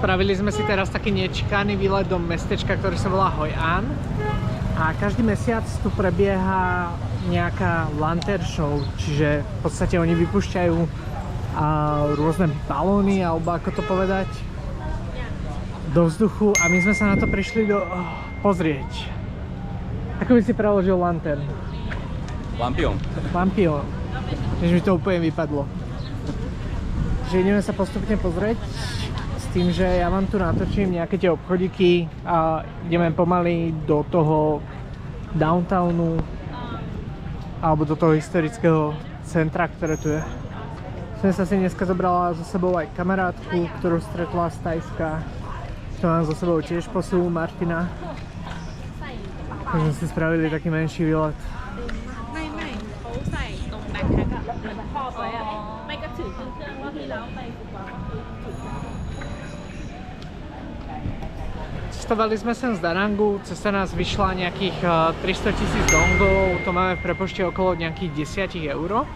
Spravili sme si teraz taký nečakaný výlet do mestečka, ktorý sa volá Hoi An. A každý mesiac tu prebieha nejaká lantern show, čiže v podstate oni vypúšťajú rôzne balóny, alebo ako to povedať, do vzduchu a my sme sa na to prišli pozrieť. Ako by si preložil lantern? Lampion. Lampion. Než mi to úplne vypadlo. Že ideme sa postupne pozrieť s tým, že ja vám tu natočím nejaké tie obchodíky a ideme pomaly do toho downtownu alebo do toho historického centra, ktoré tu je. Som sa si dneska zobrala so sebou aj kamarátku, ktorú stretla z Tajska. To mám so sebou tiež posúvu Martina. Takže sme si spravili taký menší výlet. Cestovali sme sem z Darangu, cesta nás vyšla nejakých 300 000 dongov, to máme v prepočte okolo nejakých 10 €.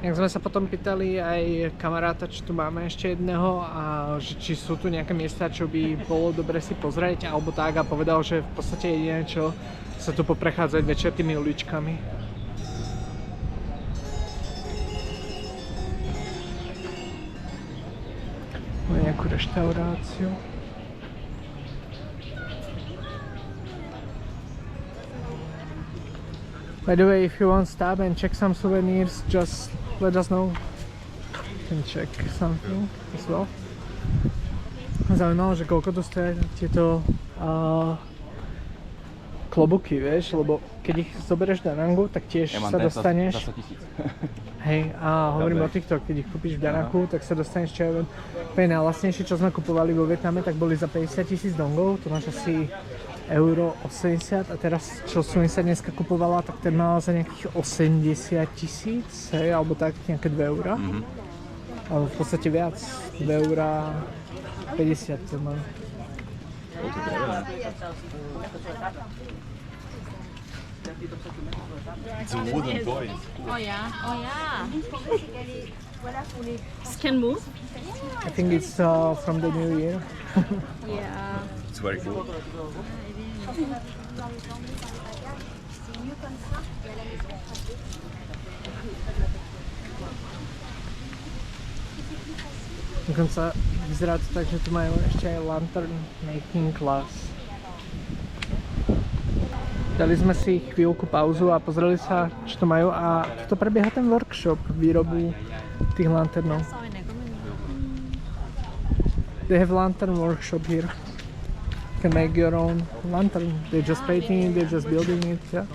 Jak sme sa potom pýtali aj kamaráta, či tu máme ešte jedného a či sú tu nejaké miesta, čo by bolo dobre si pozrieť alebo tak, a povedal, že v podstate jediné čo sa tu poprechádzať večer tými uličkami. Máme nejakú reštauráciu. By the way, if you want to stop and check some souvenirs, just let us know. You can check something as well. Zaujímavé, že koľko tu stojí tieto klobuky, vieš, lebo keď ich zoberieš do Darangu, tak tiež sa dostaneš. Hej, a hovorím o týchto, keď ich kúpiš v Darangu, tak sa dostaneš, čo ja viem, úplne najlacnejšie, čo sme kupovali vo Vietname, tak boli za 50 000 dongov, to máš asi euro 80, a teraz, čo som sa dneska kupovala, tak ten mal za nejakých 80 000, hej, alebo tak, nejaké 2 €. Ale v podstate viac, 2,50 € to má. It's a wooden toy. Oh yeah, oh yeah. Can move? I think it's from the new year. Yeah. It's very cool. Dokonca vyzerá to tak, že tu majú ešte aj lantern making class. Dali sme si chvíľku pauzu a pozreli sa, čo tu majú, a tu prebieha ten workshop výrobu tých lanternov. They have lantern workshop here. You can make your own lantern. They're just painting it, they're just building it. Yeah.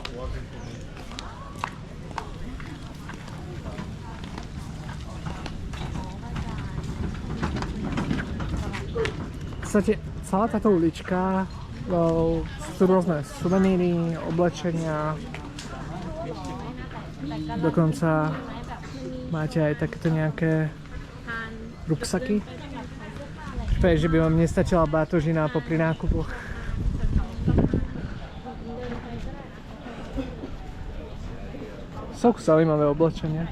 V podstate celá táto ulička sú rôzne suveníry, oblečenia, dokonca máte aj takéto nejaké ruksaky. Že by vám nestačila batožina popri nákupoch. Sú zaujímavé oblečenie.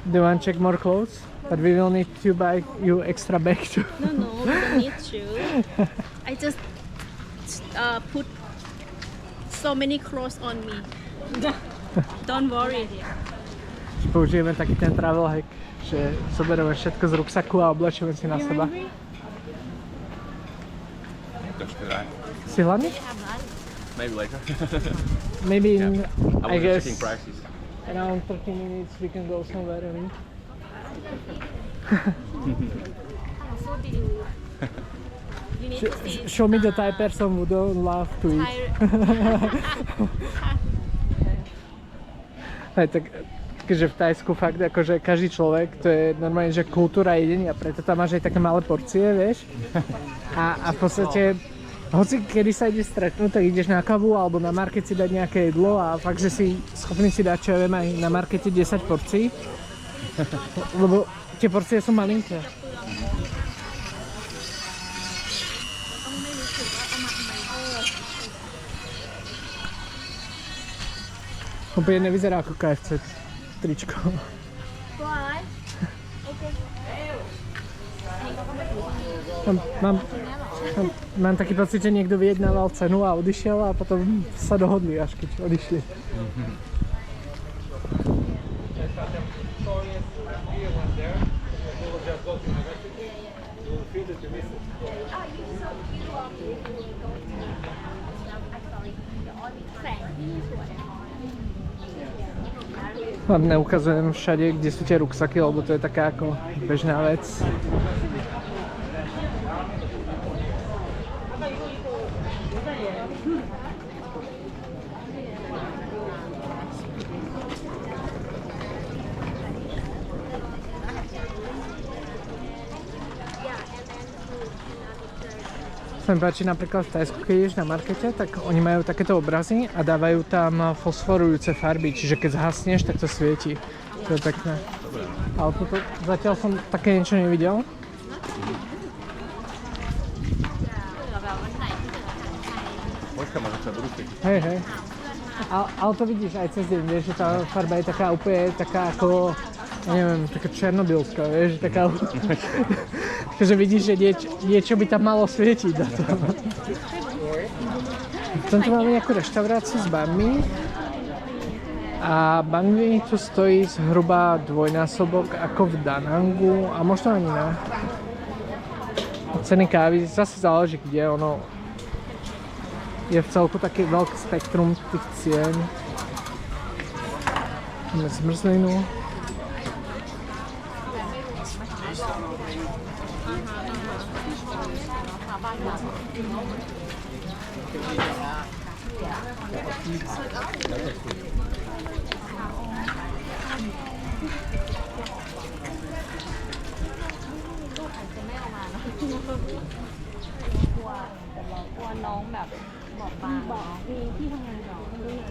Do you want to check more clothes? But we will need to buy you extra bag too. No, we don't need to. I just put so many clothes on me. Don't worry. Použijeme taký ten travel hack, že zoberieme všetko z ruksaku a oblečíme si na seba. Si hladný? Maybe later. Maybe in, Yeah. I guess, checking prices. around 30 minutes we can go somewhere and eat. Show me the Thai person who don't love to eat. Hej, tak že v Thajsku fakt akože každý človek, to je normálne, že kultúra jedenia, preto tam máš aj také malé porcie, vieš. A v podstate Hoci kedy sa ideš stretnúť, tak ideš na kavu alebo na market si dať nejaké jedlo a fakt, že si schopný si dať, čo ja viem, aj na markete 10 porcií. Lebo tie porcie sú malinké. Úplne nevyzerá ako KFC tričko. Mám taký pocit, že niekto vyjednával cenu a odišiel a potom sa dohodli, až keď odišli. Vám neukazujem všade, kde sú tie ruksaky, lebo to je taká ako bežná vec. Sa mi páči napríklad v Thajsku, keď ideš na markete, tak oni majú takéto obrazy a dávajú tam fosforujúce farby, čiže keď zhasneš, tak to svieti. To je pekné. Ale toto, zatiaľ som také niečo nevidel. Hej, hej. Ale to vidíš aj cez deň, vieš, že tá farba je taká úplne taká ako, ja neviem, taká černobylská, vieš, taká... Takže vidíš, že niečo by tam malo svietiť. V tomto máme nejakú reštauráciu s banh mi. A banh mi tu stojí zhruba dvojnásobok ako v Danangu a možno ani ne. Ceny kávy zase záleží kde, ono je v celku také veľké spektrum tých cien. Máme zmrzlinu.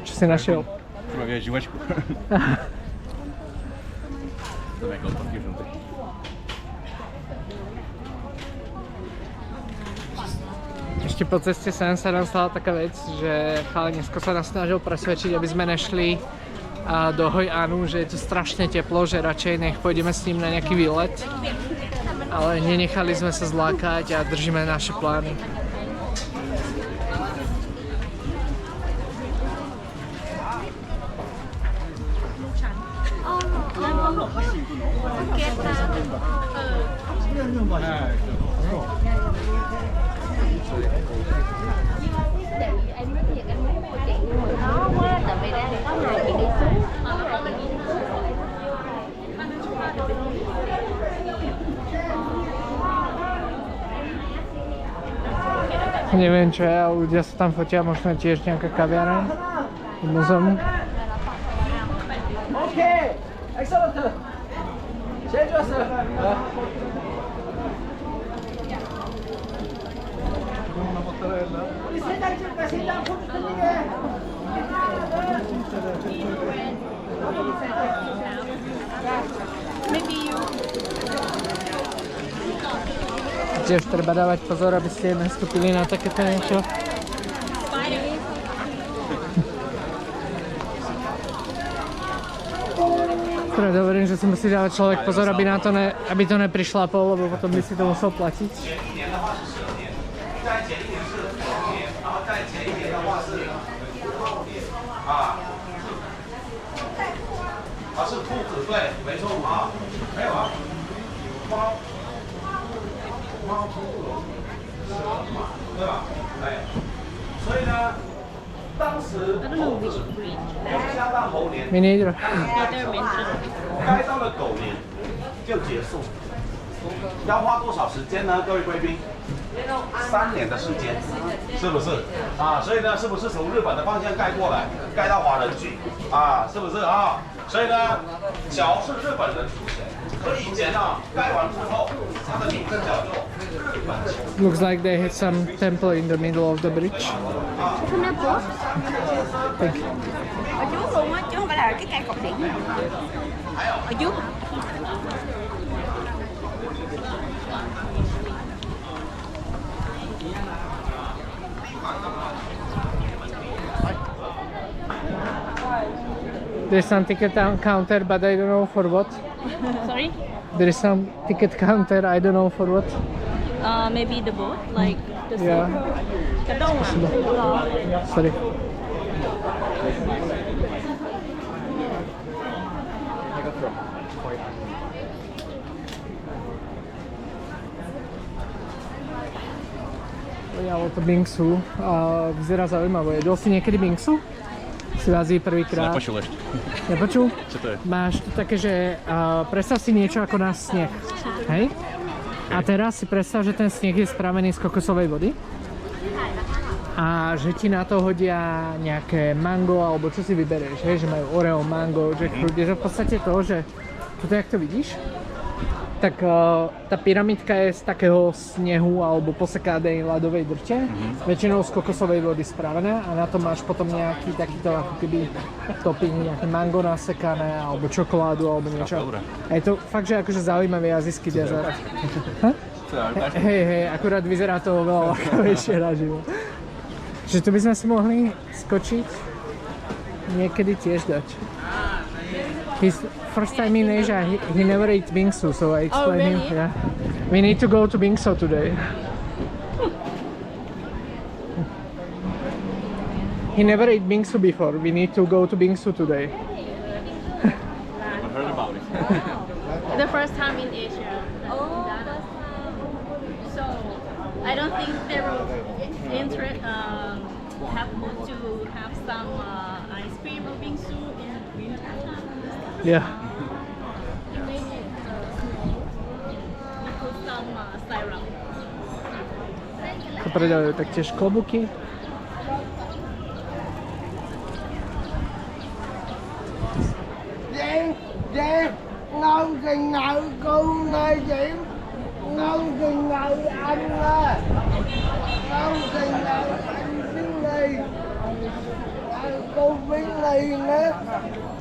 Čo si našiel? Tu mám živačku. To je ako taky žlutý. Ešte po ceste sem sa nám stala taká vec, že chalanisko sa nás snažil presvedčiť, aby sme nešli do Hoi Anu, že je tu strašne teplo, že radšej nech pôjdeme s ním na nejaký výlet. Ale nenechali sme sa zlákať a držíme naše plány. Neviem čo je, ale ľudia sa tam fotia, možno tiež nejaká kaviareň, muzeum. OK, excellent. Change us. Tiež treba dávať pozor, aby ste nastúpili na takéto niečo. Preto hovorím, že si musí dávať človek pozor, aby to neprišlapol, lebo potom by si to musel platiť. Me neither. 该到了狗年就结束，要花多少时间呢？各位贵宾，3年的时间，是不是？啊，所以呢，是不是从日本的方向盖过来，盖到华人区？啊，是不是啊？所以呢，桥是日本人出钱，所以以前呢，盖完之后，它的名字叫做 Looks like they had some temple in the middle of the bridge. Không đeo bố. Thank you. Ở trước luôn á, chứ không phải là cái cây cột điện. Ở trước. There's some ticket counter, but I don't know for what. Sorry? There is some ticket counter, I don't know for what. Maybe the boat, like the Yeah, Cái đông à? sorry. Pojalo to bingsu. Vyzerá zaujímavé. Jedol si niekedy bingsu? Si v Ázii prvýkrát. Nepočul ešte. Nepočul? Čo to je? Máš tu také, že predstav si niečo ako na sneh. Hej? A teraz si predstav, že ten sneh je spravený z kokosovej vody. A že ti na to hodia nejaké mango, alebo čo si vyberieš, hej? Že majú oreo, mango, jackfruit. Je to v podstate to, že toto, jak to vidíš, tak tá pyramidka je z takého snehu alebo posekádej ľadovej drte, väčšinou z kokosovej vody spravená a na to máš potom nejaký takýto ako keby topping, nejaké mango nasekané alebo čokoládu alebo niečo. A je to fakt, že akože zaujímavý azijský dezert. Hej, akurát vyzerá to oveľa ľahkavejšie naživo. Čiže tu by sme si mohli skočiť niekedy tiež dať. His first time in Asia, he never ate bingsu, so I explained him. Yeah, we need to go to Bingsu today. He never ate bingsu before. We need to go to Bingsu today. Never heard about it. The first time in Asia. Oh, so I don't think they will have to have some ice cream or bingsu in winter. Yeah. We put some syrup. To predajú taktiež klobuky. Ngon chừng nào cô nơi Diễm, ngon chừng nào anh ơi, ngon chừng nào anh Biến Ly, cô Biến Ly nữa,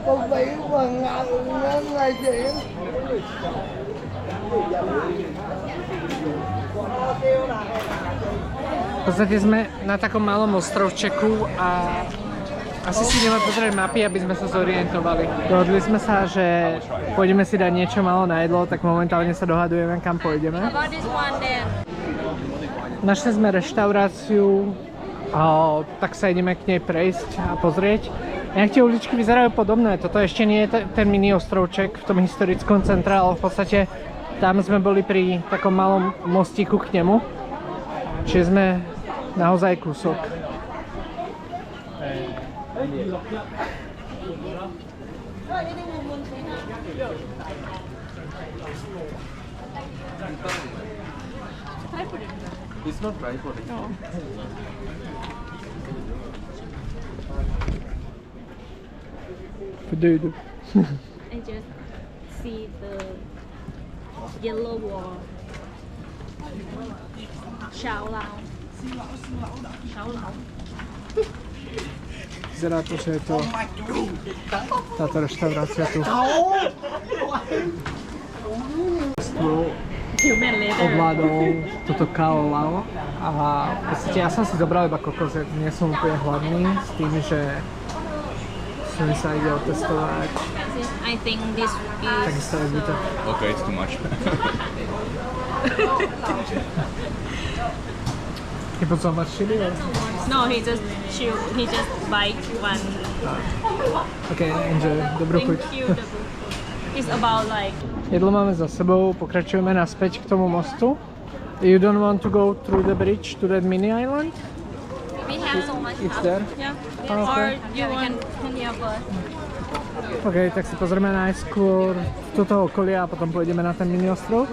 cô bị quần ngầu nữa là Diễm. V podstate sme na takom malom ostrovčeku a asi si ideme pozrieť mapy, aby sme sa zorientovali. Dohodli sme sa, že pôjdeme si dať niečo malo na jedlo, tak momentálne sa dohadujeme, kam pôjdeme. About this one then. Našli sme reštauráciu, tak sa ideme k nej prejsť a pozrieť. Nejak tie uličky vyzerajú podobné, toto ešte nie je ten mini ostrovček v tom historickom centre, ale v podstate tam sme boli pri takom malom mostíku k nemu. Čiže sme naozaj kúsok. It's not dry for it. What do you do? I just see the yellow wall. Xiao Lao. Xiao Lao. Vyzerá to, že je to táto reštaurácia tu. Human leather. Ovládol toto Kao Lao a v podstate ja som si zobral iba kokos, nie som úplne hladný s tým, že som sa ide otestovať. I think this Takisto je to. Okay, it's too much. He put so much chili or? No, he just chew. He just bite one. Okay, enjoy. Dobrú chuť. Thank you. It's about like. Jedlo máme za sebou, pokračujeme naspäť k tomu mostu. You don't want to go through the bridge to that mini island? We have so much. It's there? Yeah. Oh, okay. Or you want any of us? OK, tak si pozrieme najskôr toto okolie a potom pôjdeme na ten mini ostrov.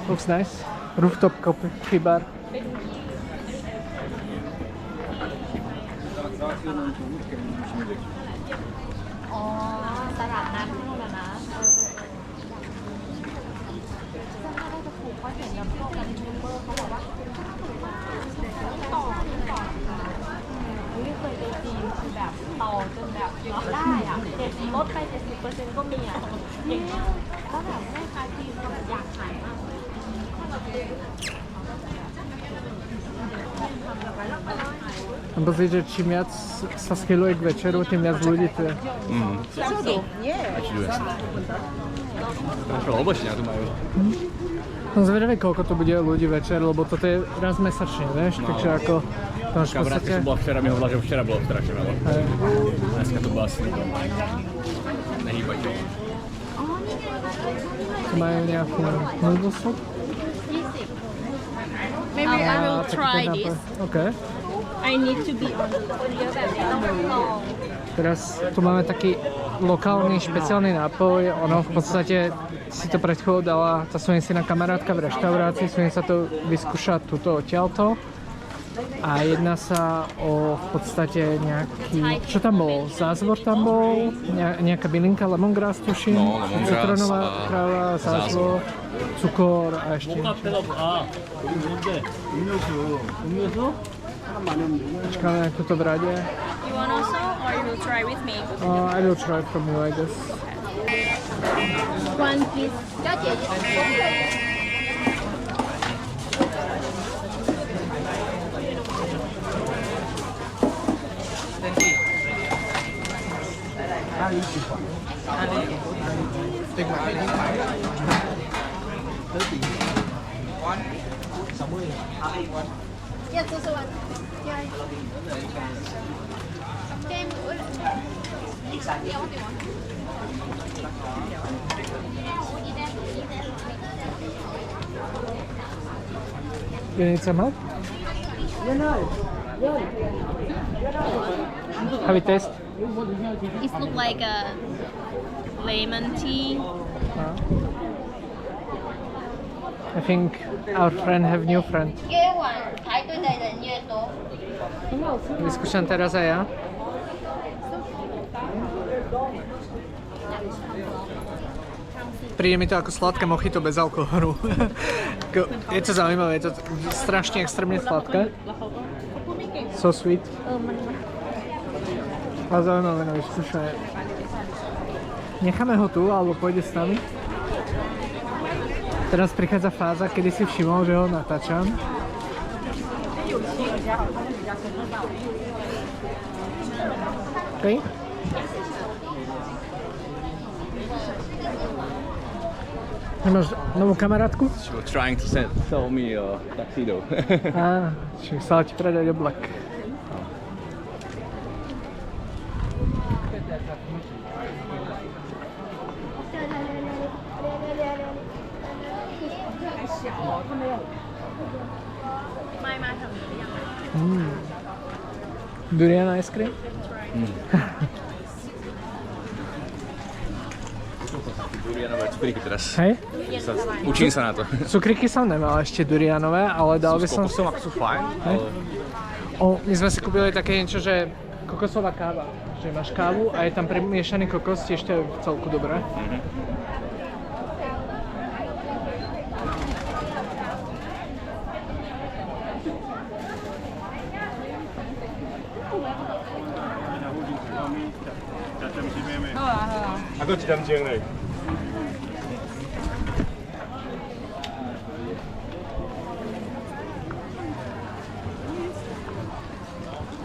Looks nice. Rooftop coffee bar. Mám pocit, že čím viac sa schyluje k večeru, tým viac ľudí tu je. Oblečenia tu majú. Som zvedavý, koľko to bude ľudí večer, lebo toto je raz mesačne, vieš, takže ako to máš v Kamarátka, podstate... čo bola včera, mi hovorila, že včera bolo strašne veľa. Hej. Dneska to bola asi nehýbateľ. Tu majú nejakú noodle soup. Maybe I will taký try ten this. nápoj. OK. I need to be on. Teraz tu máme taký lokálny špeciálny nápoj. Ono v podstate si to pred chvíľou dala tá Sunisina kamarátka v reštaurácii. Sunin sa to vyskúša tuto odtiaľto. A jedná sa o v podstate nejaký... Čo tam bol? Zázvor tam bol? Nejaká bylinka? Lemongrass tuším? No, lemongrass Citronová a tráva, zázvor, cukor a ešte niečo. Počkáme, jak toto v rade. You want also, or you will try with me? I will try from you, I guess. One piece. Yes, also one. Yeah. You need some help? Have it taste? It looks like a lemon tea. I think our friend have new friend. Vyskúšam teraz aj ja. Príde mi to ako sladké mojito bez alkoholu. Je to zaujímavé, je to strašne extrémne sladké. So sweet. Ale zaujímavé na vyskúšanie. Necháme ho tu, alebo pôjde s nami. Teraz prichádza fáza, kedy si všimol, že ho natáčam. OK. Nemáš novú kamarátku? She was trying to sell me a tuxedo. Á, čiže chcela ti predať oblek. Durian ice cream? Durianové cukríky teraz. Hej? Učím sa na to. Cukríky som nemal ešte durianové, ale dal by som... Kokosom, ako sú fajn, Hej. ale... My sme si kúpili také niečo, že kokosová káva. Že máš kávu a je tam premiešaný kokos, tiež to je celku dobré. Ako ti dám džiengrej?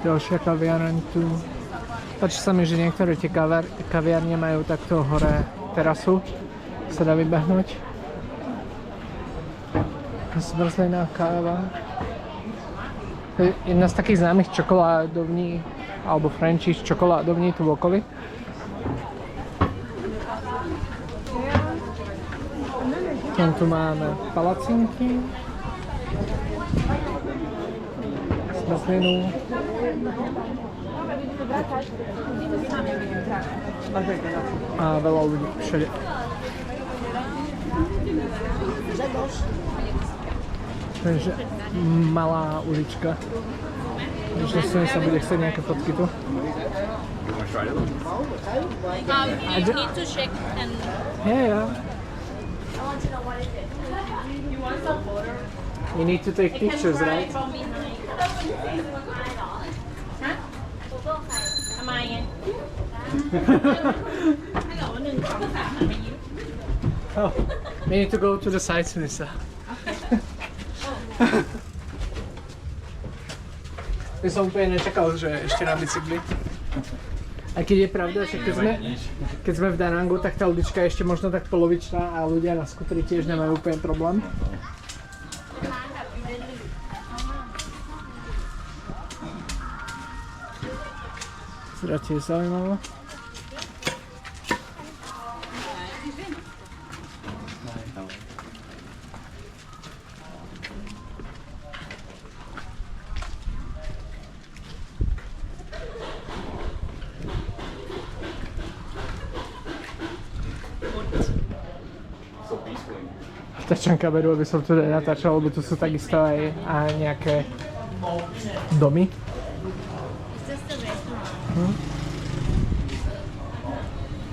Ďalšia kaviareň tu. Páči sa mi, že niektoré tie kaviarne majú takto hore terasu. Sa dá vybehnúť. Zmrzlená káva. To je jedna z takých známych čokoládovní alebo franchise čokoládovní tu v okolí. Tam tu máme palacinky. Zmrzlinu. A veľa ľudí všade. Takže malá ulička. Možno sa bude chcieť nejaké fotky tu. You need to check and Yeah. I want to know what is it. You want some photo? You need to take pictures, right? From behind. Hả? Am I in? Oh, we need to go to the sites, Nisa. Ja som úplne nečakal, že ešte na bicykli. A keď je pravda, že keď sme v Danangu, tak tá ulička je ešte možno tak polovičná a ľudia na skuteri tiež nemajú úplne problém. Zra tiež zaujímavé. Vtačam kameru, aby som tu nenatáčal, lebo tu sú takisto aj nejaké domy.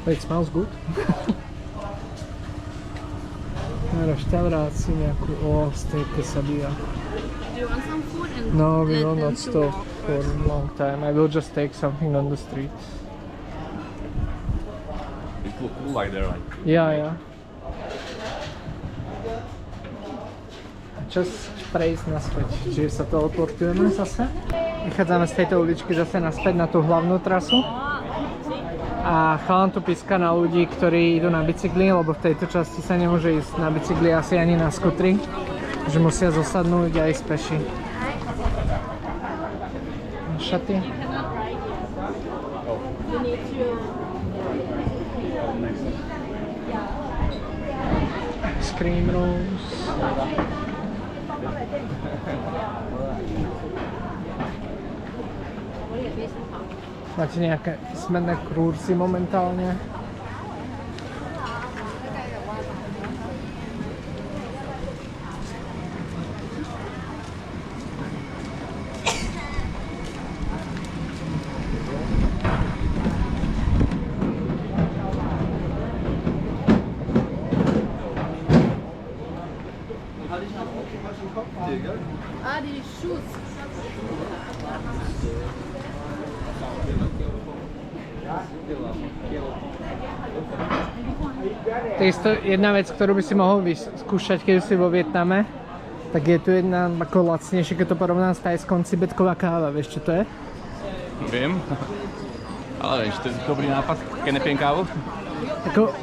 But it smells good. Na reštaurácii nejakú steak quesadilla. Do you want some food and No, we let will them not to stop walk? for a long time. I will just take something on the street. It look cool like they're like. Ja. Čas prejsť naspäť, čiže sa teleportujeme zase. Vychádzame z tejto uličky zase naspäť na tú hlavnú trasu. A chalan tu píska na ľudí, ktorí idú na bicykli, lebo v tejto časti sa nemôže ísť na bicykli asi ani na skutri. Že musia zosadnúť aj z peši. Šaty. Scream rooms. Máte nejaké smenné kurzy momentálne? Die Shoes. Takisto jedna vec, ktorú by si mohol skúšať, keď si vo Vietname, tak je tu jedna ako lacnejšie, keď to porovnám s tajskou cibetková káva, vieš čo to je? Viem. Ale vieš, to je dobrý nápad, keď nepiem kávu. Ako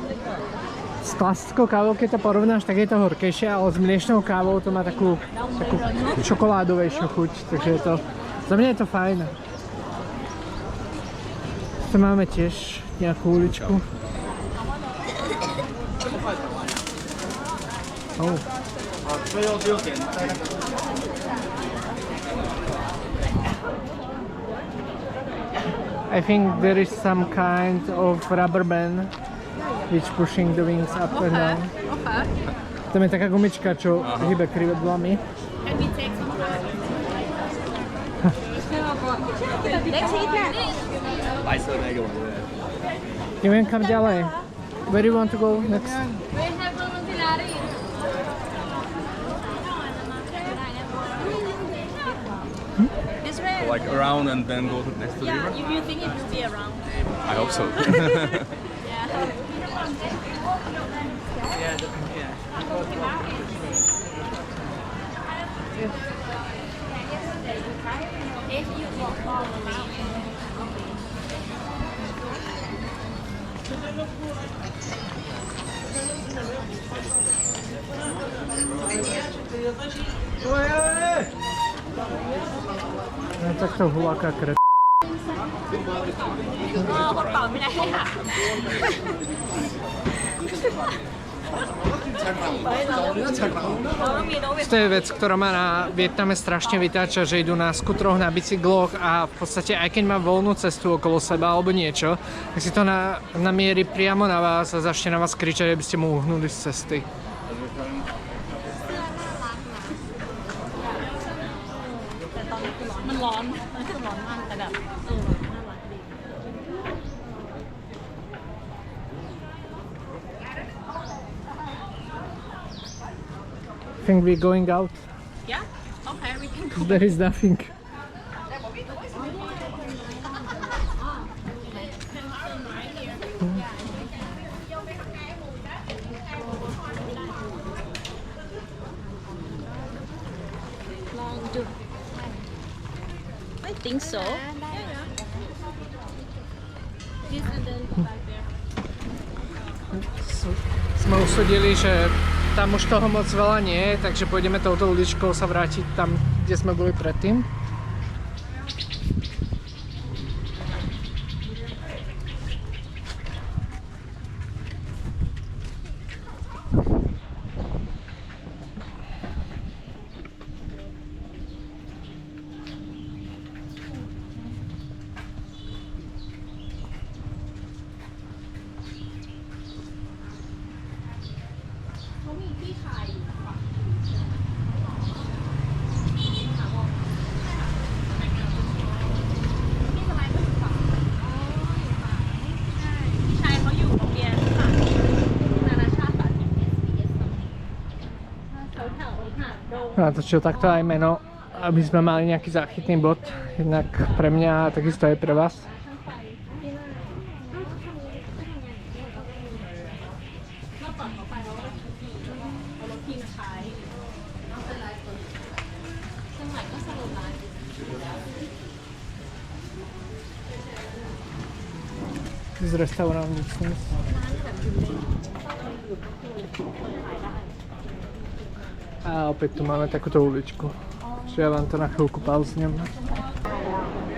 s klasickou kávou, keď to porovnáš, tak je to horkejšie, ale s mliečnou kávou to má takú čokoládovejšiu chuť, takže je to, za mňa je to fajn. Tu máme tiež nejakú uličku. Oh. I think there is some kind of rubber band which pushing the wings up and down. Okay. Tam je taká gumička, čo hýbe krivedlami. Can we take some time? Let's eat that. Neviem kam ďalej. Where do you want to go next? This way. Like around and then go to the next to the Yeah, river? you think it will be around? I hope so. No, tak to huláka kret. To je vec, ktorá ma na Vietname strašne vytáča, že idú na skutroch, na bicykloch a v podstate aj keď má voľnú cestu okolo seba alebo niečo, tak si to namierí priamo na vás a začne na vás kričať, aby ste mu uhnuli z cesty. think we're going out. Yeah? Okay, we can go. There is nothing. Long do. I think so. This and then back there. Sme usúdili, že tam už toho moc veľa nie je, takže pôjdeme touto uličkou sa vrátiť tam, kde sme boli predtým. Natočil takto aj meno, aby sme mali nejaký záchytný bod, jednak pre mňa a takisto aj pre vás. Z restaurant business. A opäť tu máme takúto uličku, že ja vám to na chvíľku pauznem.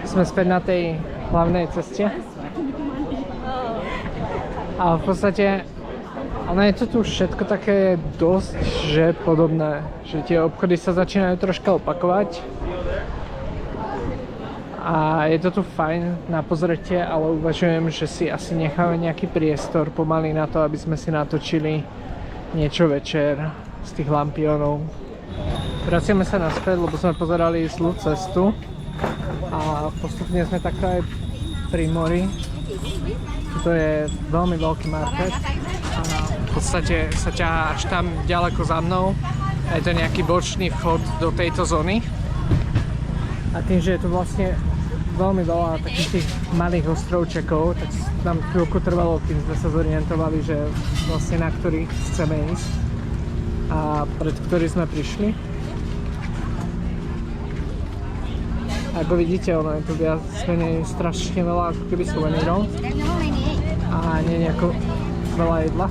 Sme späť na tej hlavnej ceste. A v podstate, ono je to tu všetko také dosť, že podobné, že tie obchody sa začínajú troška opakovať. A je to tu fajn na pozretie, ale uvažujem, že si asi necháme nejaký priestor pomaly na to, aby sme si natočili niečo večer z tých lampionov. Vraciame sa naspäť, lebo sme pozerali zlú cestu a postupne sme takto aj pri mori. Toto je veľmi veľký market a v podstate sa ťahá až tam ďaleko za mnou a je to nejaký bočný vchod do tejto zóny. A tým, že je tu vlastne veľmi veľa takých tých malých ostrovčekov, tak nám chvíľku trvalo, kým sme sa zorientovali, že vlastne na ktorých chceme ísť a pred ktorý sme prišli. Ako vidíte, ono je tu viac menej strašne veľa ako keby suvenírov a nie nejako veľa jedla.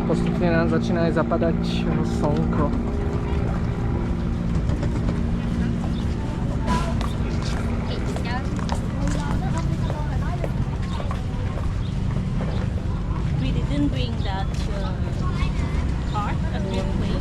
Postupne nám začína aj zapadať slnko. We didn't bring that cart that we played.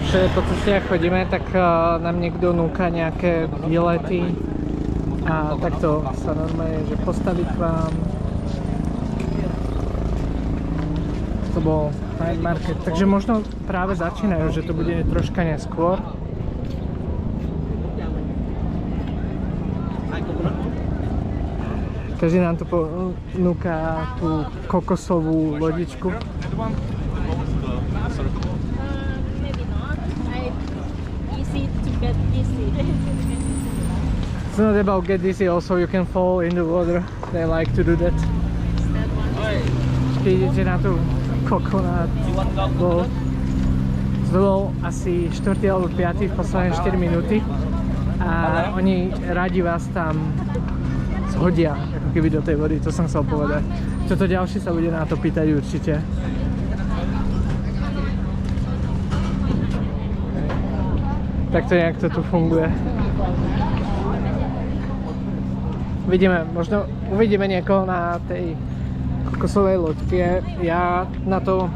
Že po ceste, ak chodíme, tak nám niekto núka nejaké výlety a takto sa normálne, že postaví k vám. To bol night market, takže možno práve začínajú, že to bude troška neskôr. Každý nám to ponúka tú kokosovú lodičku. Get dizzy. It's not about get dizzy, also you can fall in the water. They like to do that. Keď idete na tú kokonát, to bol asi 4. alebo 5. v posledné 4 minúty a oni radi vás tam zhodia, ako keby do tej vody, to som chcel povedať. Toto ďalší sa bude na to pýtať určite. Takto nejak to tu funguje. možno uvidíme niekoho na tej kokosovej loďke. Ja na to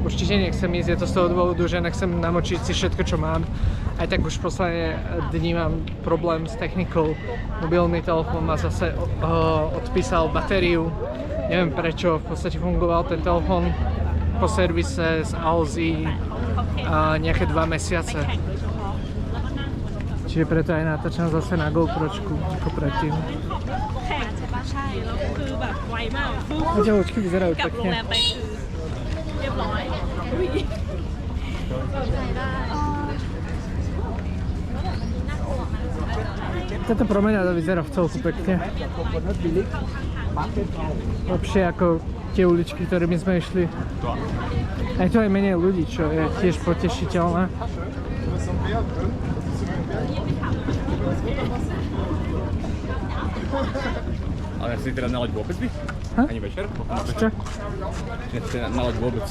určite nechcem ísť, je to z toho dôvodu, že nechcem namočiť si všetko, čo mám. Aj tak už v posledné dni mám problém s technikou. Mobilný telefón ma zase odpísal batériu. Neviem prečo, v podstate fungoval ten telefón po servise z Alzy nejaké 2 mesiace. Čiže preto aj natáčam zase na GoPročku ako predtým. ใช่แล้วคือแบบไวมากปุ๊บ Oťahočky vyzerajú กลับโรง pekne. แรมไปคือเรียบร้อย Táto promenáda vyzerá v celku pekne. Lepšie ako tie uličky, ktorými sme išli. Aj tu aj menej ľudí, čo je tiež potešiteľné. Ale nechci teda nalať vôbec by? Ani večer? Čo? Nechci nalať vôbec.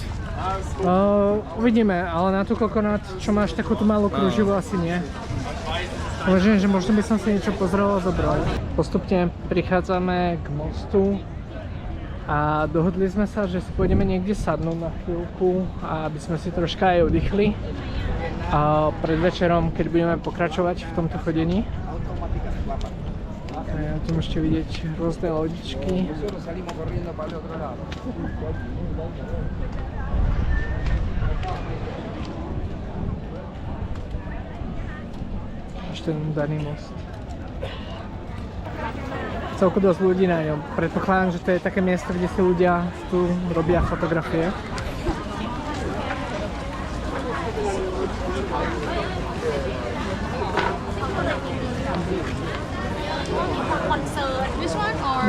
Uvidíme, ale na tú kokonát, čo máš takú tú malú kruživu, asi nie. Uvažujem, že možno by som si niečo pozrel a zobral. Postupne prichádzame k mostu a dohodli sme sa, že si pôjdeme niekde sadnúť na chvíľku, aby sme si troška aj oddychli. A pred večerom, keď budeme pokračovať v tomto chodení. A tu môžete vidieť rôzne lodičky. Až ten daný most. Celku dosť ľudí na ňom. Predpokladám, že to je také miesto, kde si ľudia tu robia fotografie. Which one or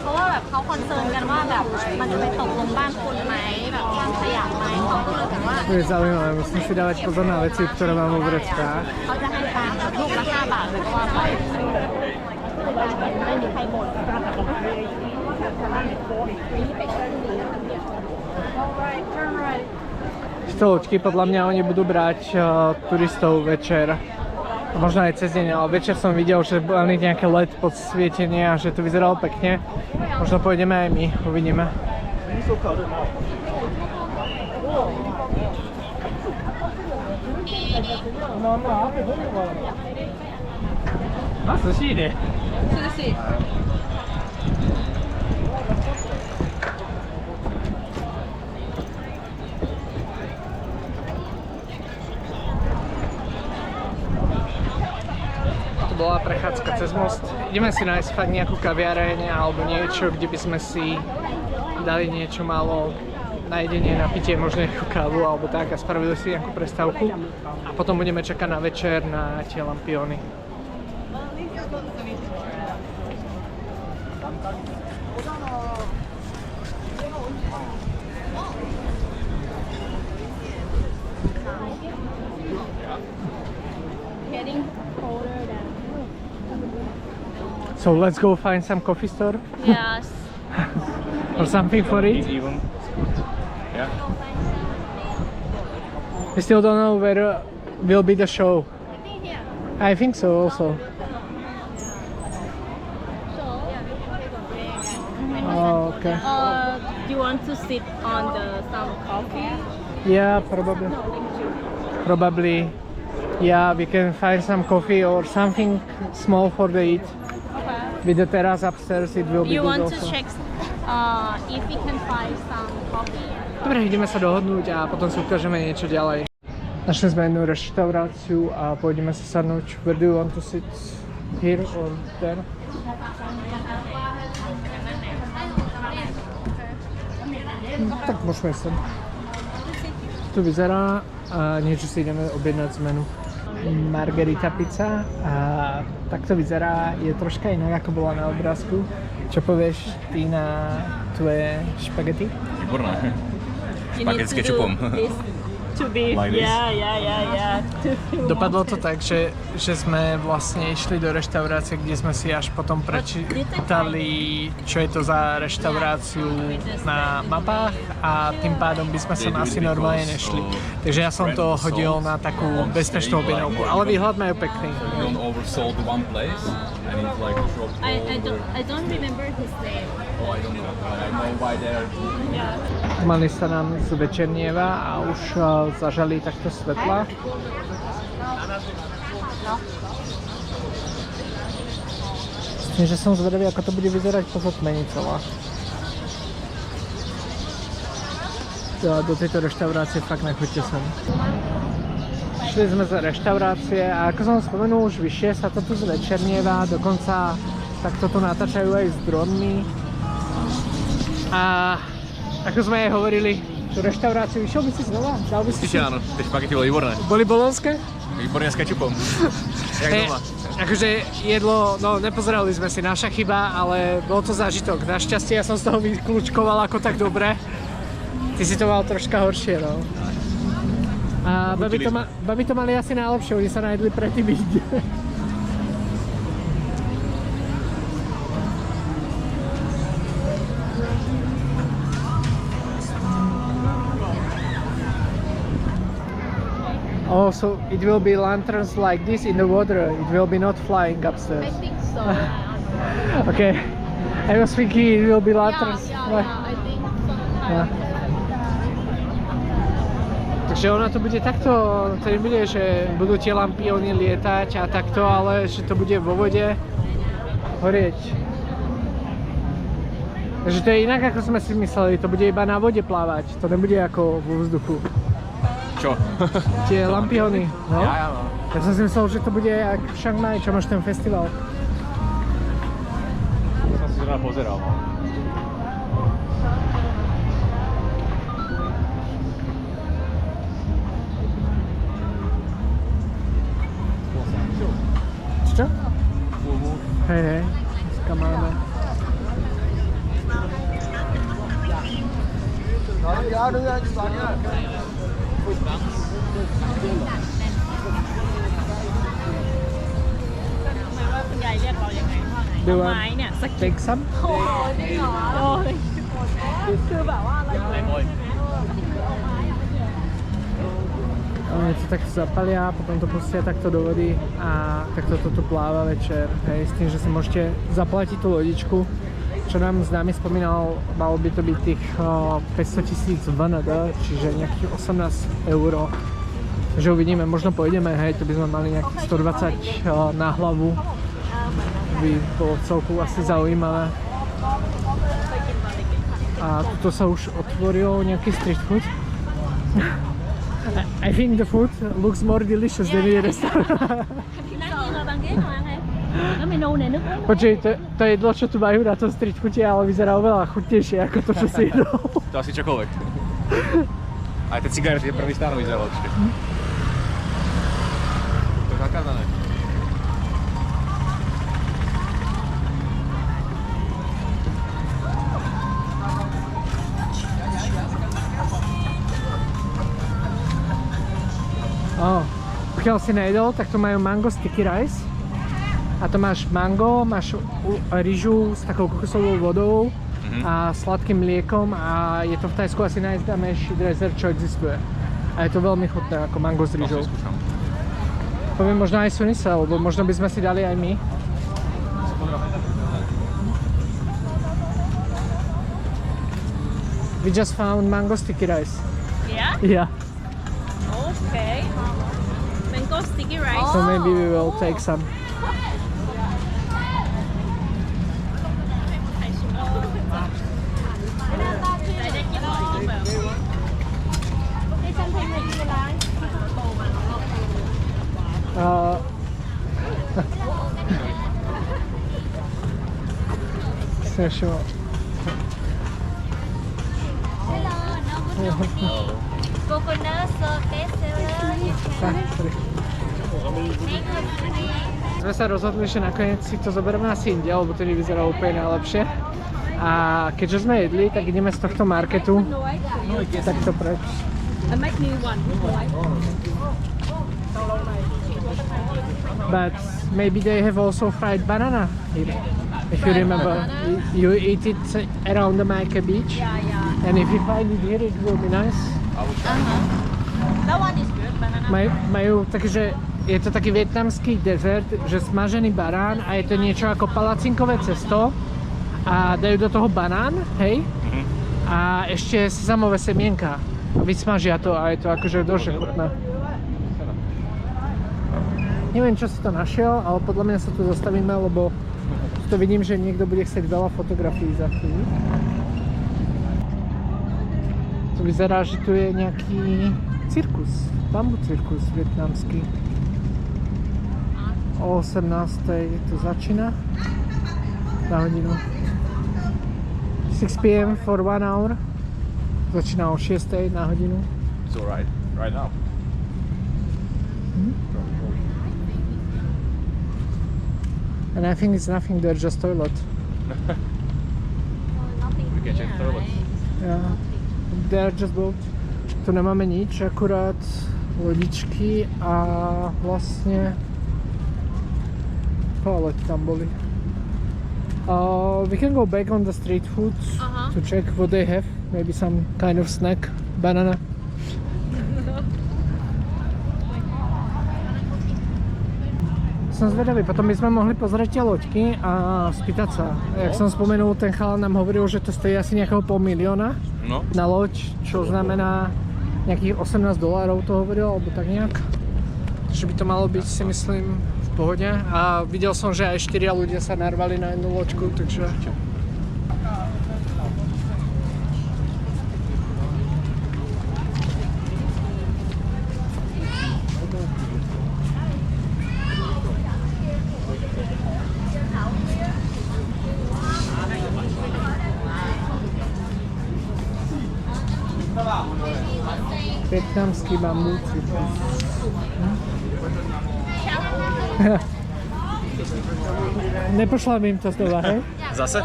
เพราะว่าแบบเขาคอนเซิร์นกันว่าแบบมันจะไปตกลงบ้านคุณไหมแบบบ้านขยะไหมเขาก็เลยแบบว่า To je zaujímavé, musím si dávať pozor na veci, ktoré mám vo vreckách. เขาจะให้ปลาลูกละ5 บาทเลยก็ว่าไปไม่มีใครบ่น Z toho loďky podľa mňa oni budú brať turistov večer. Možno aj cez deň, ale večer som videl, že boli nejaké LED podsvietenie a že to vyzeralo pekne. Možno pôjdeme aj my, uvidíme. To bola prechádzka cez most. Ideme si nájsť fakt nejakú kaviareň alebo niečo, kde by sme si dali niečo málo na jedenie, na pitie, možno nejakú kávu alebo tak a spravili si nejakú prestávku. A potom budeme čakať na večer na tie lampióny. Getting colder than So let's go find some coffee store yes or something for it. Even. Yeah. We still don't know where will be the show. I think here I think so also. Oh, okay. you want to sit on the some coffee Yeah, probably. Probably. Yeah, we can find some coffee or something small for the eat. With the terrace upstairs, it will be you good want also. to check if we can find some coffee Dobre, ideme sa dohodnúť a potom si ukážeme niečo ďalej. Našli sme jednu reštauráciu a pôjdeme sa sadnúť. Where do you want to sit? Here or there? No, tak môžeme sem. Tu vyzerá a niečo si ideme objednať z menu. Margarita pizza a takto vyzerá, je troška inak ako bola na obrázku. Čo povieš ty na tvoje špagety? Výborné. you need Špagety s to do kečupom. this To be, Like this? yeah. Dopadlo to tak, že sme vlastne išli do reštaurácie, kde sme si až potom prečítali, čo je to za reštauráciu na mapách a tým pádom by sme sem asi normálne nešli. Takže ja som to hodil na takú bezpečnú objednávku, ale výhľad majú pekný. We don't oversold one place and it's like a shop. I don't remember his name. Oh, I don't know. But I know why they're. Yeah. Pomaly sa nám zvečernieva a už zažali takto svetla. Myslím, že som zvedavý, ako to bude vyzerať po zatmení celá. Do tejto reštaurácie fakt nechoďte sem. Šli sme za reštaurácie a ako som spomenul, už vyššie sa to tu zvečernieva, dokonca takto tu natáčajú aj s dronmi. A ako sme aj hovorili, tú reštauráciu, išiel by si znova? Dal by si si? Áno, tie špagety boli výborné. Boli bolonské? Výborné s kečupom. Jak doma. Akože jedlo, no nepozerali sme si, naša chyba, ale bol to zážitok. Našťastie ja som z toho vykľúčkoval ako tak dobre. Ty si to mal troška horšie, no. A babi to mali asi najlepšie, oni sa najedli predtým ide. Oh, so it will be lanterns like this in the water. It will be not flying upstairs. I think so. Okay. I was thinking it will be lanterns. I think so. Yeah. Takže ona to bude takto, to nebude, že budú tie lampióny lietať a takto, ale že to bude vo vode horieť. Takže to je inak, ako sme si mysleli, to bude iba na vode plávať, to nebude ako vo vzduchu. Čo? Tie lampióny, no? Ja. Ja som si myslel, že to bude jak v Chiang Mai, čo máš ten festival. Som si to pozeral. Čo? Hej, dneska máme. Do you want take some? คือแบบว่าอะไร Oni to takto zapalia, potom to pustia takto do vody a takto to tu pláva večer. Hej, s tým, že si môžete zaplatiť tú lodičku. Čo nám známy spomínal, malo by to byť tých 500 000 VND, čiže nejakých 18 €. Takže uvidíme, možno pôjdeme, hej, to by sme mali nejakých 120 na hlavu. By bolo celku asi zaujímavé. A tuto sa už otvoril nejaký street food. I think the food looks more delicious than the restaurant. Počkej, to jedlo, čo tu majú na tom street foode, ale vyzerá oveľa chutnejšie ako to, čo si jedol. To asi čokoľvek. Aj tie cigarety, je prvý stáno vyzeralo určite. To je zakázané. Pokiaľ si nejedol, tak tu majú mango sticky rice. A to máš mango, máš rýžu s takou kokosovou vodou a sladkým mliekom a je to v Thajsku asi najznámejší dessert, čo existuje. A je to veľmi chutné, ako mango s rýžou. Poviem možno aj Sunisa, lebo možno by sme si dali aj my. We just found mango sticky rice. Yeah? Yeah. Okay. Mango sticky rice. So maybe we will take some. Sure. Coconut sauce bestseller. Sme sa rozhodli, že nakoniec si to zoberieme asi inde, lebo to nevyzerá úplne najlepšie. A keďže sme jedli, tak ideme z tohto marketu takto preč. I make me one. But maybe they have also fried banana here. If you Fried remember, banana? you eat it around the Maika beach. Yeah. And if you find it here, it will be nice. That one is good, banana. Majú takže je to taký vietnamský dezert, že smažený barán a je to niečo ako palacinkové cesto a dajú do toho banán, hej? A ešte sezamové semienka. Vysmažia to a je to akože dosť chutné. Neviem, čo si to našiel, ale podľa mňa sa tu zastavíme, lebo to vidím, že niekto bude chcieť veľa fotografií za chvíľu. To vyzerá, že tu je nejaký cirkus, bambu cirkus vietnamský. O 18:00 to začína na hodinu. 6 p.m. for 1 hour. Začína o 6:00 na hodinu. It's alright, right now. And I think it's nothing there, just toilet. We can check the toilet. Yeah. They're just both. Tu nemáme nič, akurát lodičky a vlastne toalety tam boli. We can go back on the street food to check what they have. Maybe some kind of snack, banana. Som zvedavý, potom by sme mohli pozrieť tie loďky a spýtať sa. Jak som spomenul, ten chalan nám hovoril, že to stojí asi nejakého $500,000 na loď, čo znamená nejakých $18 to hovoril, alebo tak nejak. Že by to malo byť, si myslím, v pohode. A videl som, že aj 4 ľudia sa narvali na jednu loďku, takže... Vietnamský bambú cirkus. Nepošlám im to znova, hej? Zase?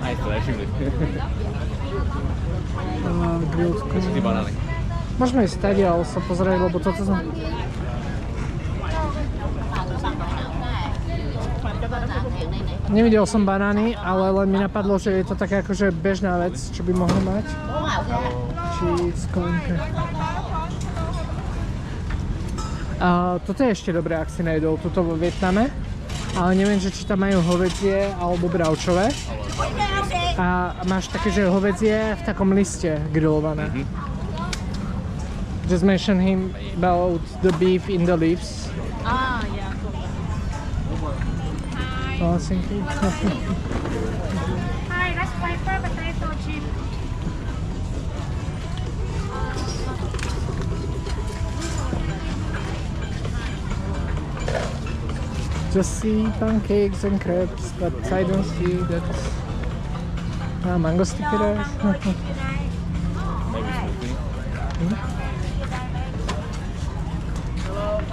Aj to nevšimli. Grillsku. Ty banány. Môžeme ísť tady, ale sa pozrieť, lebo toto som... Nevidel som banány, ale len mi napadlo, že je to taká akože bežná vec, čo by mohli mať. Cheese, konka. Toto je ešte dobré, ak si najedol tuto vo Vietname. Ale neviem, že či tam majú hovädzie alebo bravčové. A máš také, že hovädzie v takom liste grillované. Just mention him about the beef in the leaves. Yeah. Oh, thank you. Hi, that's Piper potato chip. Just see pancakes and crepes, but I don't see that. Mango sticky rice.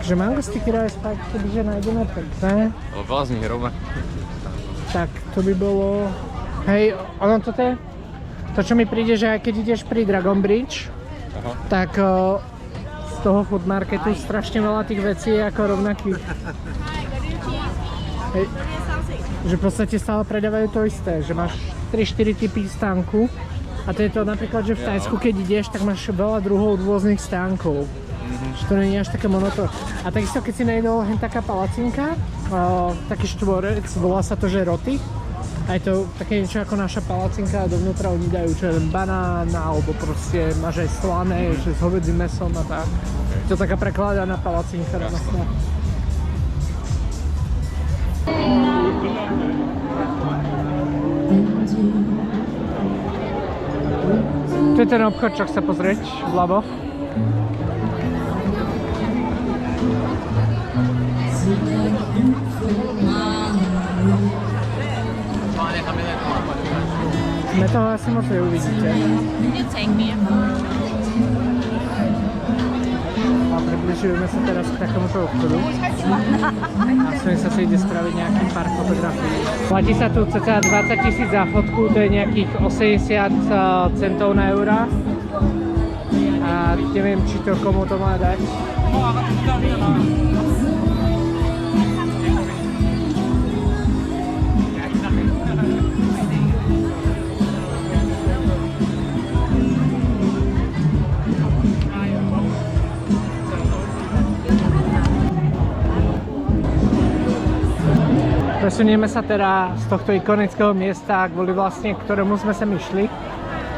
Že mango sticky rice fakt, kebyže nájdeme pekné, Ale veľa z nich je rovné. tak to by bolo... Hej, ono toto je... To, čo mi príde, že aj keď ideš pri Dragon Bridge, tak z toho food marketu strašne veľa tých vecí je ako rovnakých. Hej, že v podstate stále predávajú to isté, že máš 3-4 typy stánku a to je to napríklad, že v Thajsku keď ideš, tak máš veľa druhov rôznych stánkov. Že to nie je až také monotónne. A takisto keď si najedol hen taká palacinka, taký štvorec, volá sa to, že roti. A je to také niečo ako naša palacinka a dovnútra oni dajú čo je banán, alebo proste máš aj slané, že s hovädzím mäsom a tak. To je taká prekladaná palacinka na snah. Tu je ten obchod, čo chce pozrieť vľavo. Sme toho asi moc neuvidíte. You take me. Máme približujeme sa teraz k takémuto obchodu. A sem sa si ide spraviť nejaký pár fotografií. Platí sa tu cca 20 000 za fotku, to je nejakých 80 centov na eura. A neviem, či to komu to má dať. Presunieme sa teda z tohto ikonického miesta, kvôli vlastne ktorému sme sem išli.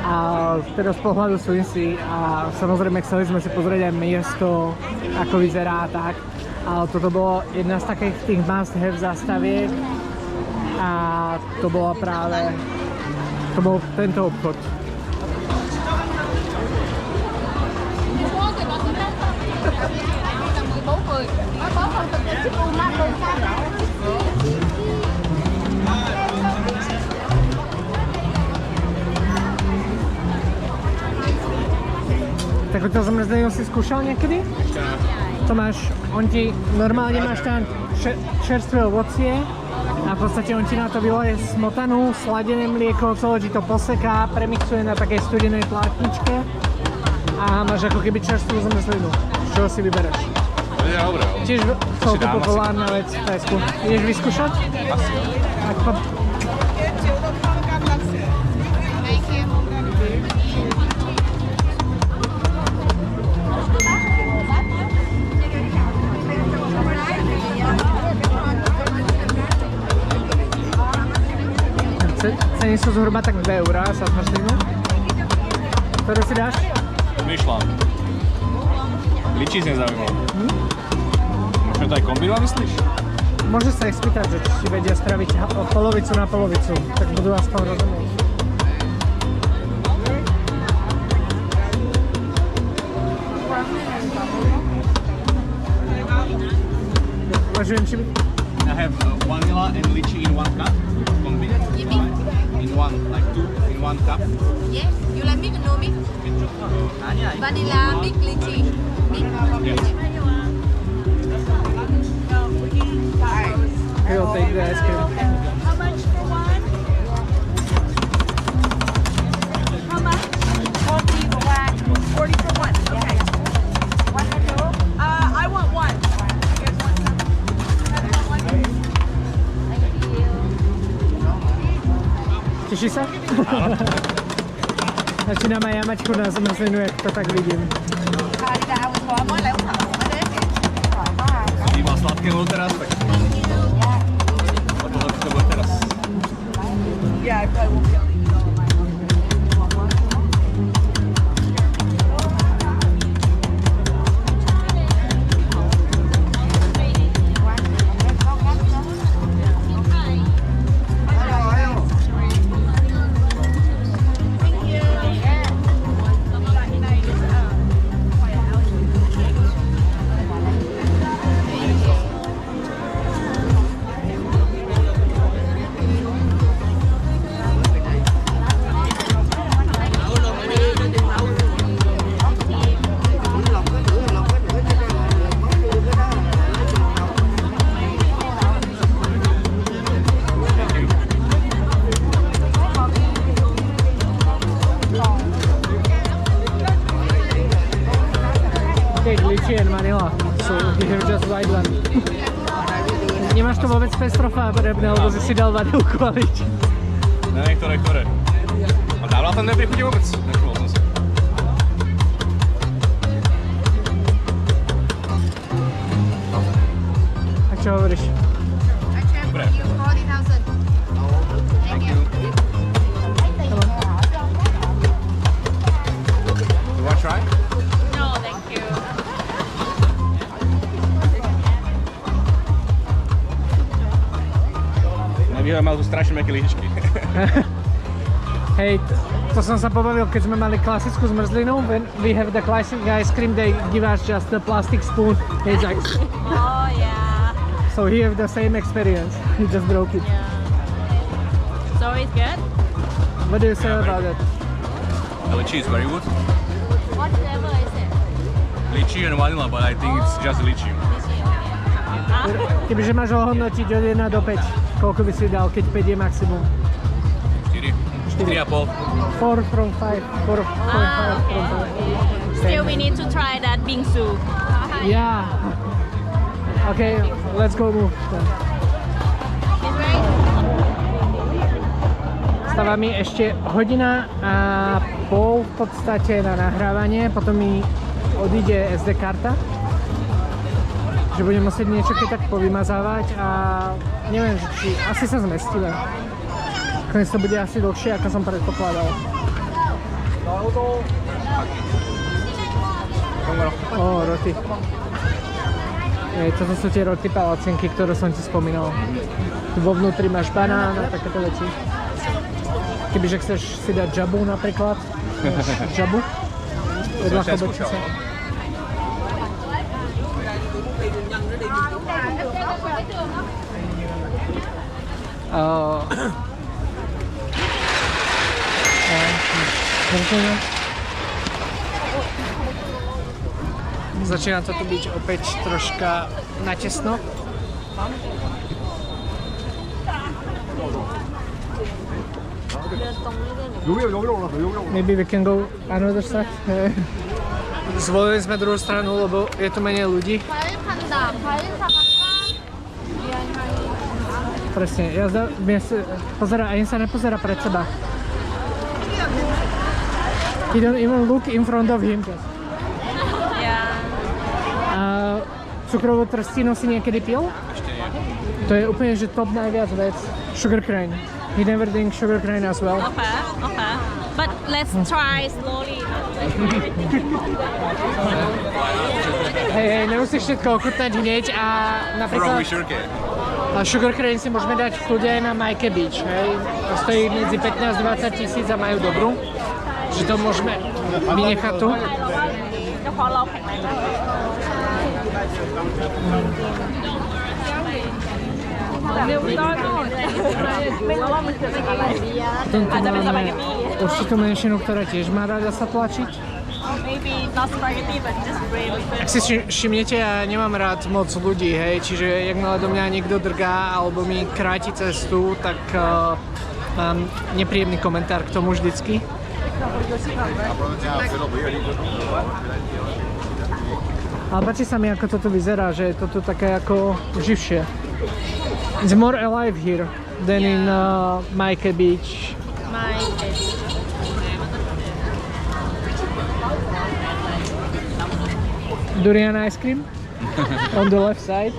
A teda z pohľadu Swansea a samozrejme chceli sme si pozrieť aj miesto, ako vyzerá tak. Ale toto bolo jedna z takých tých must have zastaviek a to bola práve, to bol tento obchod. Takúto zmrzlinu si skúšal niekedy? Ešte ne. Tomáš, on ti normálne máš tam čerstvé ovocie a v podstate on ti na to vyleje smotanú, sladené mlieko, celé ti to poseká, premixuje na takej studenej plátničke a máš ako keby čerstvú zmrzlinu. Z čoho si vybereš? To je dobré, jo. Tiež celku populárna vec v Tajsku. Ideš vyskúšať? Asi jo. Ceny sú zhruba tak 2 eurá za zmrzlinu. Ktorú si dáš? Myšľam. Ličí z nezaujímavé. Môžeme to aj kombinovať, myslíš? Môže sa ich spýtať, že či vedia spraviť polovicu na polovicu, tak budú aspoň rozumieť. Uvažujem, či by... I have vanilla and lychee in one cup. Combined. In one, like two in one cup. Yes, you like milk or no milk? Vanilla, milk, lychee. Milk. Yes. He'll take the ice cream. How much for one? How much? 40 for one. 40 for one. Okay. One or two? I want one. You guys want some? Everyone want one? Teší sa? Začínam aj ja mať chuť na zmrzlinu, jak to tak vidím. Iba sladké bolo teraz, tak... Potom to bude teraz. Yeah, I probably won't be able to eat all of mine. Take lychee and vanilla, so you have just white one. Nemáš to vôbec pestrofarebné, lebo si dal vanilku a lychee. Ne, ktoré. A dávla tam neprichutí vôbec. Nechval som si. A čo hovoríš? Dobre. 40,000. Thank you. You want to try? No, thank you. Nevýhoda mal tu strašne mäkké lyžičky. Hej, to som sa pobavil, keď sme mali klasickú zmrzlinu. When we have the classic ice cream, they give us just the plastic spoon. It's like... Oh, yeah. So he have the same experience. He just broke it. Yeah. So it's good? What do you say about it? The lychee is very good. What flavor is it? lychee and vanilla, but I think it's just lychee. Kebyže máš ohodnotiť od 1 do 5, koľko by si dal, keď 5 je maximum? 4. 4,5. 4 from 5. 4 from 5. Still, we need to try that bingsu. Yeah. Okay, let's go move. Stáva mi ešte hodina a pol v podstate na nahrávanie, potom mi odíde SD karta, že budem musieť niečo keď tak povymazávať a neviem, že či asi sa zmestíme. Dnes to bude asi dlhšie, ako som predpokladal. Roti. Toto sú tie roti palacinky, ktoré som ti spomínal. Tu vo vnútri máš banán a takéto veci. Kebyže chceš si dať džabu napríklad. Džabu. Vedľa chobotnice. Začína to tu byť opäť troška natesno. Maybe we can go another side. Zvolili sme druhú stranu, lebo je tu menej ľudí. Presne, pozera, ani sa nepozerá pred seba. He don't even look in front of him. A cukrovú trstinu si niekedy pil? Ešte nie. To je úplne, že top najviac vec. Sugar cane. He never drink sugar cane as well. Okay. But let's try slowly. Hej, nemusíš všetko ochutnať hneď a napríklad... Sugar cane si môžeme dať v kľude aj na Majke Beach, hej. To stojí medzi 15-20 tisíc a majú dobrú. Že to môžeme vynechať tu. Tento máme určitú menšinu, ktorá tiež má rada sa tlačiť. Ak si všimnete, ja nemám rád moc ľudí, hej, čiže jakmile do mňa niekto drgá alebo mi kráti cestu, tak mám nepríjemný komentár k tomu vždycky. Ale páči sa mi, ako toto vyzerá, že je toto také ako živšie. It's more alive here than in Majke Beach. Durian ice cream on the left side.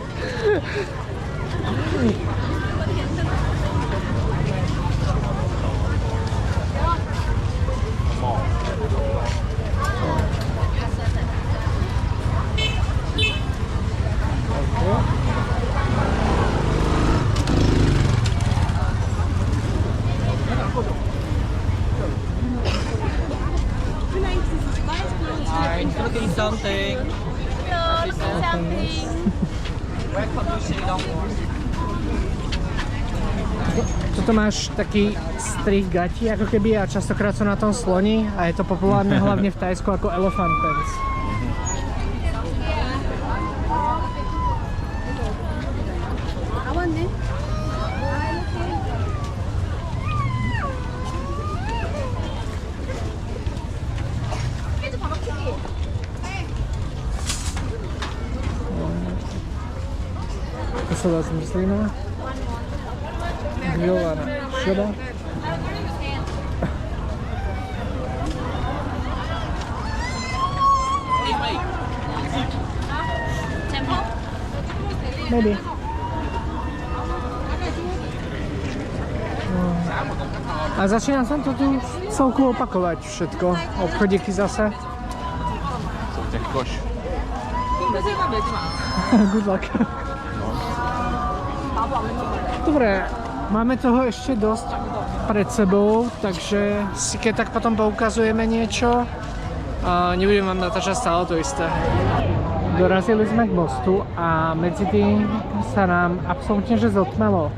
Toto máš taký strih gatí ako keby a častokrát sú na tom sloni a je to populárne hlavne v Thajsku ako elephant pants. To sa dá zmrzlina. Grillovaná šoda. Maybe. A začína sa to tu celku opakovať všetko. Obchodíky zase. Good luck. Dobre, máme toho ešte dosť pred sebou, takže si keď tak potom poukazujeme niečo a nebudem vám natáčať stále to isté. Dorazili sme k mostu a medzi tým sa nám absolútne že zotmelo.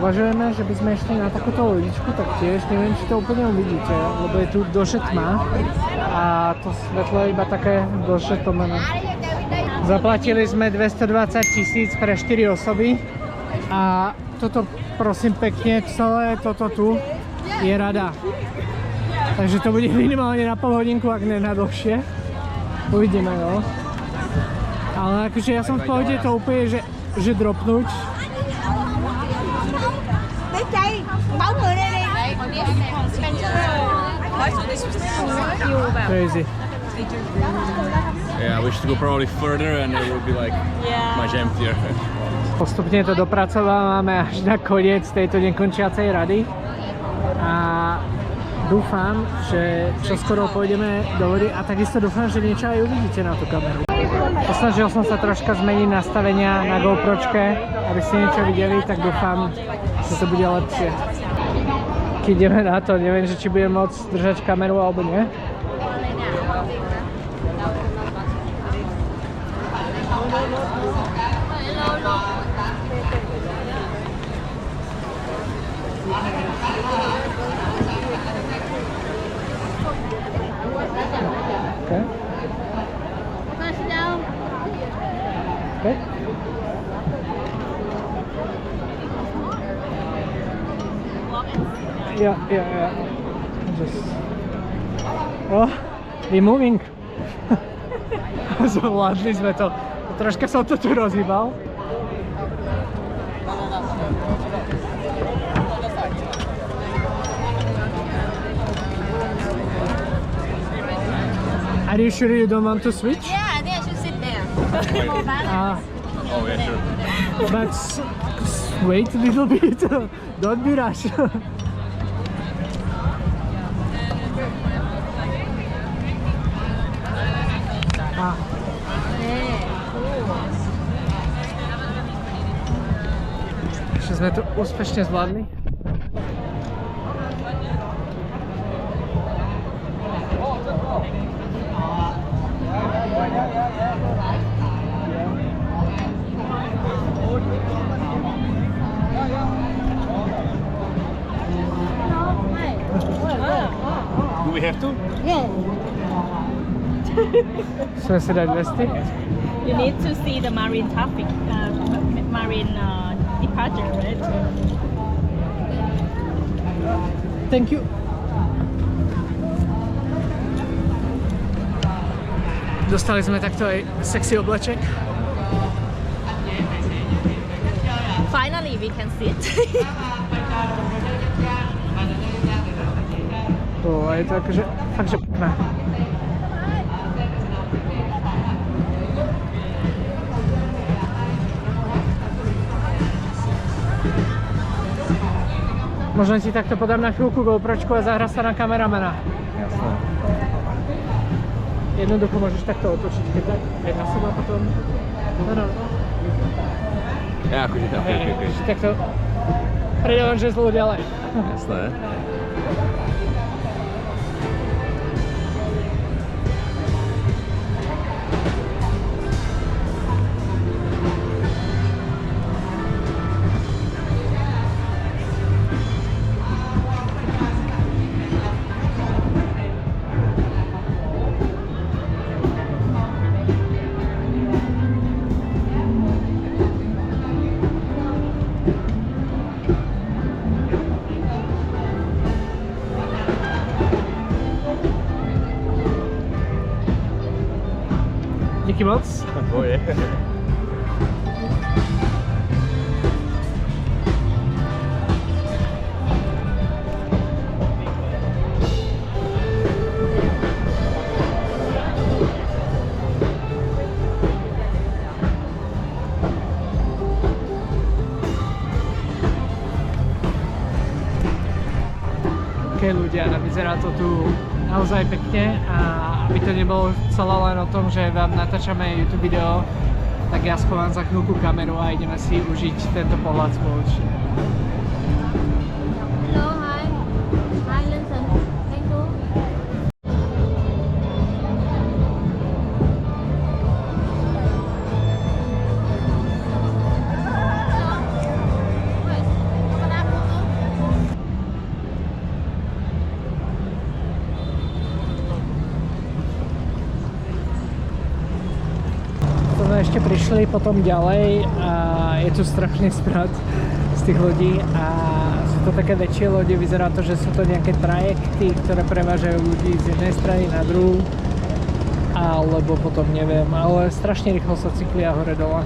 uvažujeme, že by sme išli na takúto lodičku, tak tiež neviem, či to úplne uvidíte, lebo je tu dlhšie tma a to svetlo je iba také dlhšie tlmené. Zaplatili sme 220 000 pre 4 osoby a toto prosím pekne, celé toto tu je rada. Takže to bude minimálne na pol hodinku, ak ne na dlhšie. Uvidíme, no. Ale akože ja som v pohode to úplne, že dropnúť. Crazy. Yeah, we should go probably further and it will be like much emptier. Postupne to dopracovávame až na koniec tejto nekončiacej rady. A dúfam, že čoskoro pôjdeme do vody a takisto dúfam, že niečo aj uvidíte na tú kameru. Posnažil som sa troška zmeniť nastavenia na GoPročke, aby ste niečo videli, tak dúfam, že to bude lepšie. Keď ideme na to, neviem, že či budem môcť držať kameru alebo nie. Okay. Okay. Yeah. Just. Oh, we're moving. Zvládli sme to. Troška som to tu rozhýbal. Are you sure you don't want to switch? Yeah, I think I should sit there. Oh yeah, sure. But wait a little bit. Don't be rush. Že sme to úspešne zvládli. Do we have to? Chceme si dať vesty? You need to see the marine traffic, marine departure, right? Thank you. Dostali sme takto aj sexy obleček. Finally, we can sit. To je to akože fakt, že pekné. Možno ti takto podám na chvíľku GoPročku a zahra sa na kameramana. Jasné. Jednoducho môžeš takto otočiť, keď tak aj na seba potom. No. Ja akože okay. Takto predávam žezlo ďalej. Jasné. Díky moc. Boje. Ľudia, vyzerá to tu naozaj pekne a aby to nebolo celé len o tom, že vám natáčame YouTube video, tak ja schovám za chvíľku kameru a ideme si užiť tento pohľad spoločne. Hello, hi. Hi, Linton. Thank you. prišli potom ďalej a je tu strašný smrad z tých ľudí a sú to také väčšie lode, vyzerá to, že sú to nejaké trajekty, ktoré prevážajú ľudí z jednej strany na druhú, alebo potom neviem, ale strašne rýchlo sa cyklia hore dole.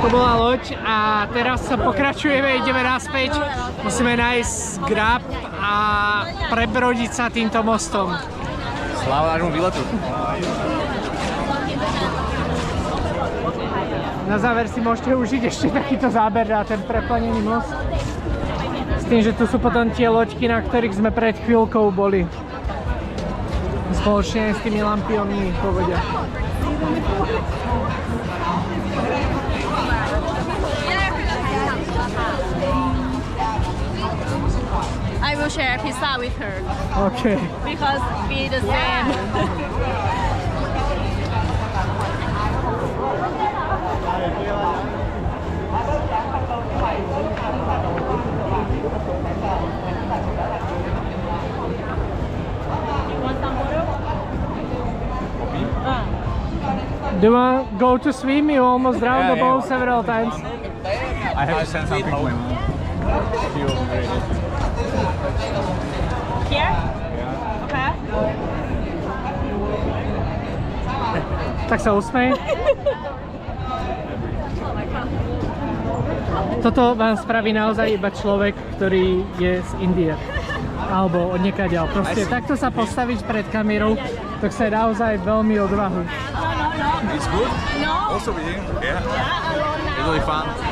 To bola loď a teraz pokračujeme, ideme naspäť. Musíme nájsť Grab a prebrodiť sa týmto mostom. Sláva nášmu výletu. Na záver si môžete užiť ešte takýto záber na ten preplnený most. S tým, že tu sú potom tie loďky, na ktorých sme pred chvíľkou boli. Spoločne s tými lampiónmi povedia. I will share pizza with her OK. because we the same. Do you want to go to swim? You almost drowned the boat several times. I have to send something to my mom. Here? Okay. Tak sa usmej. Toto vám spraví naozaj iba človek, ktorý je z Indie. Alebo odniekaďal. Proste takto sa postaviť pred kamerou, tak sa je naozaj veľmi odvahu. It's good. No. Also with him. Yeah. Yeah, alone now. It's really fun.